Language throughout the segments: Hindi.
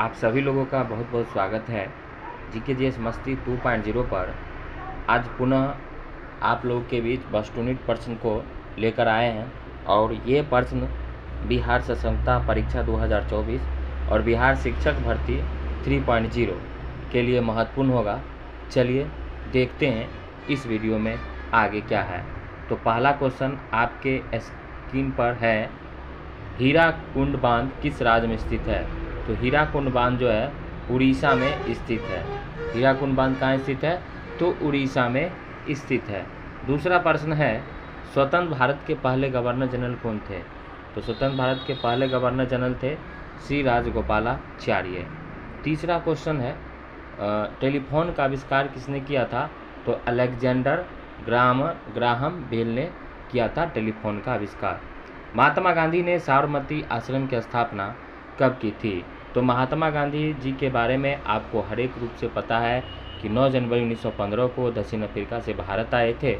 आप सभी लोगों का बहुत बहुत स्वागत है जीके जीएस मस्ती 2.0 पर। आज पुनः आप लोगों के बीच बस्टूनिट प्रश्न को लेकर आए हैं और ये प्रश्न बिहार सक्षमता परीक्षा 2024 और बिहार शिक्षक भर्ती 3.0 के लिए महत्वपूर्ण होगा। चलिए देखते हैं इस वीडियो में आगे क्या है। तो पहला क्वेश्चन आपके स्क्रीन पर है, हीराकुंड बांध किस राज्य में स्थित है? तो हीराकुंड बांध जो है उड़ीसा में स्थित है। हीराकुंड बांध कहाँ स्थित है? तो उड़ीसा में स्थित है। दूसरा प्रश्न है, स्वतंत्र भारत के पहले गवर्नर जनरल कौन थे? तो स्वतंत्र भारत के पहले गवर्नर जनरल थे श्री राजगोपालाचार्य। तीसरा क्वेश्चन है, टेलीफोन का आविष्कार किसने किया था? तो अलेक्जेंडर ग्राहम बेल ने किया था टेलीफोन का आविष्कार। महात्मा गांधी ने साबरमती आश्रम की स्थापना कब की थी? तो महात्मा गांधी जी के बारे में आपको हर एक रूप से पता है कि 9 जनवरी 1915 को दक्षिण अफ्रीका से भारत आए थे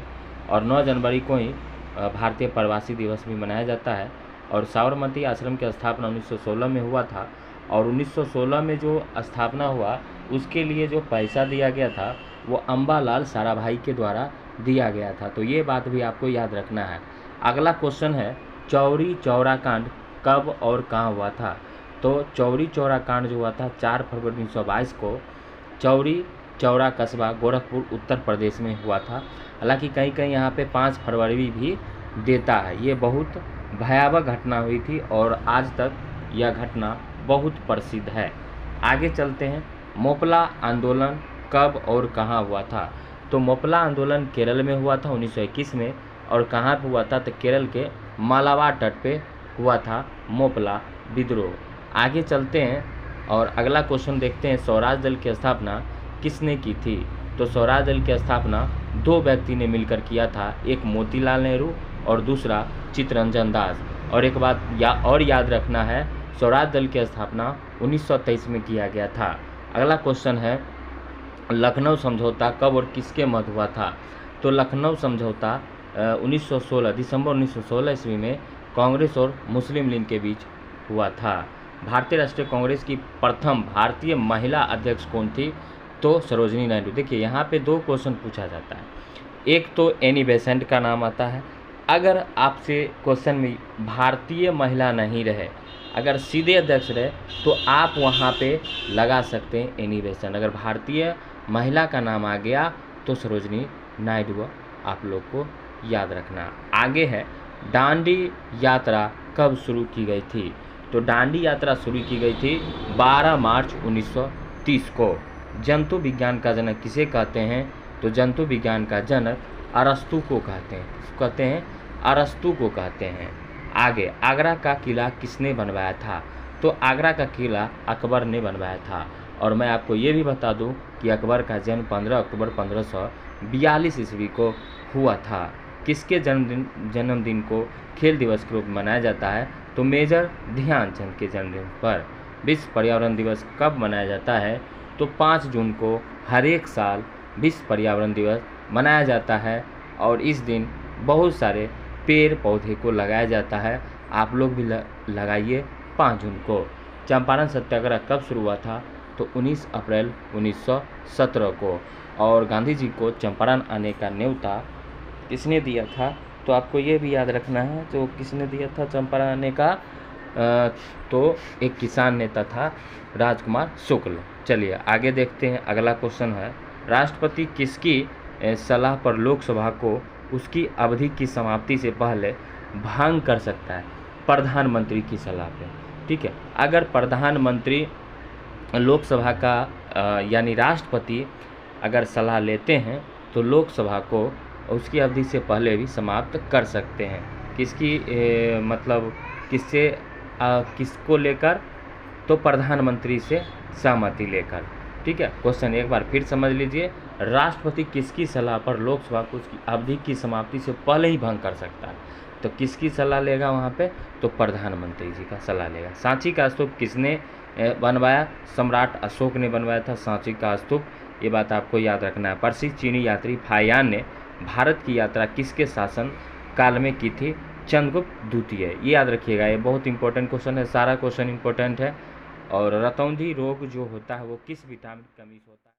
और 9 जनवरी को ही भारतीय प्रवासी दिवस भी मनाया जाता है। और साबरमती आश्रम की स्थापना 1916 में हुआ था और 1916 में जो स्थापना हुआ उसके लिए जो पैसा दिया गया था वो अम्बालाल साराभाई के द्वारा दिया गया था। तो ये बात भी आपको याद रखना है। अगला क्वेश्चन है, चौरी चौरा कांड कब और कहाँ हुआ था? तो चौरी चौरा कांड जो हुआ था 4 फरवरी 1922 को चौरी चौरा कस्बा गोरखपुर उत्तर प्रदेश में हुआ था। हालांकि कहीं कहीं यहाँ पे 5 फरवरी भी देता है। ये बहुत भयावह घटना हुई थी और आज तक यह घटना बहुत प्रसिद्ध है। आगे चलते हैं, मोपला आंदोलन कब और कहाँ हुआ था? तो मोपला आंदोलन केरल में हुआ था 1921 में। और कहाँ पे हुआ था? तो केरल के मालाबार तट पे हुआ था मोपला विद्रोह। आगे चलते हैं और अगला क्वेश्चन देखते हैं, स्वराज दल की स्थापना किसने की थी? तो स्वराज दल की स्थापना 2 व्यक्ति ने मिलकर किया था, एक मोतीलाल नेहरू और दूसरा चित्तरंजन दास। और एक बात याद रखना है, स्वराज दल की स्थापना 1923 में किया गया था। अगला क्वेश्चन है, लखनऊ समझौता कब और किसके मध्य हुआ था? तो लखनऊ समझौता 1916 दिसंबर 1916 ईस्वी में कांग्रेस और मुस्लिम लीग के बीच हुआ था। भारतीय राष्ट्रीय कांग्रेस की प्रथम भारतीय महिला अध्यक्ष कौन थी? तो सरोजिनी नायडू। देखिए यहाँ पे 2 क्वेश्चन पूछा जाता है। एक तो एनी बेसेंट का नाम आता है। अगर आपसे क्वेश्चन में भारतीय महिला नहीं रहे, अगर सीधे अध्यक्ष रहे तो आप वहाँ पे लगा सकते हैं एनी बेसेंट। अगर भारतीय महिला का नाम आ गया तो सरोजिनी नायडू आप लोग को याद रखना। आगे है, दांडी यात्रा कब शुरू की गई थी? तो दांडी यात्रा शुरू की गई थी 12 मार्च 1930 को। जंतु विज्ञान का जनक किसे कहते हैं? तो जंतु विज्ञान का जनक अरस्तु को कहते हैं अरस्तु को कहते हैं। आगे, आगरा का किला किसने बनवाया था? तो आगरा का किला अकबर ने बनवाया था। और मैं आपको ये भी बता दूं कि अकबर का जन्म 15 अक्टूबर 1542 ईस्वी को हुआ था। किसके जन्मदिन को खेल दिवस के रूप में मनाया जाता है? तो मेजर ध्यानचंद के जन्मदिन पर। विश्व पर्यावरण दिवस कब मनाया जाता है? तो 5 जून को हर एक साल विश्व पर्यावरण दिवस मनाया जाता है और इस दिन बहुत सारे पेड़ पौधे को लगाया जाता है। आप लोग भी लगाइए 5 जून को। चंपारण सत्याग्रह कब शुरू हुआ था? तो 19 अप्रैल 1917 को। और गांधी जी को चंपारण आने का न्योता किसने दिया था? तो आपको ये भी याद रखना है, तो किसने दिया था चंपारण आने का? तो एक किसान नेता था, राजकुमार शुक्ल। चलिए आगे देखते हैं। अगला क्वेश्चन है, राष्ट्रपति किसकी सलाह पर लोकसभा को उसकी अवधि की समाप्ति से पहले भंग कर सकता है? प्रधानमंत्री की सलाह पे। ठीक है, अगर प्रधानमंत्री लोकसभा का यानी राष्ट्रपति अगर सलाह लेते हैं तो लोकसभा को उसकी अवधि से पहले भी समाप्त कर सकते हैं। किसकी मतलब किससे किसको लेकर? तो प्रधानमंत्री से सहमति लेकर। ठीक है, क्वेश्चन एक बार फिर समझ लीजिए, राष्ट्रपति किसकी सलाह पर लोकसभा को उसकी अवधि की समाप्ति से पहले ही भंग कर सकता है? तो किसकी सलाह लेगा वहाँ पे? तो प्रधानमंत्री जी का सलाह लेगा। सांची का स्तूप किसने बनवाया? सम्राट अशोक ने बनवाया था सांची का स्तूप। ये बात आपको याद रखना है। प्रसिद्ध चीनी यात्री फाहियान ने भारत की यात्रा किसके शासन काल में की थी? चंद्रगुप्त द्वितीय। ये याद रखिएगा, ये बहुत इंपॉर्टेंट क्वेश्चन है, सारा क्वेश्चन इंपॉर्टेंट है। और रतौंधी रोग जो होता है वो किस विटामिन की कमी से होता है?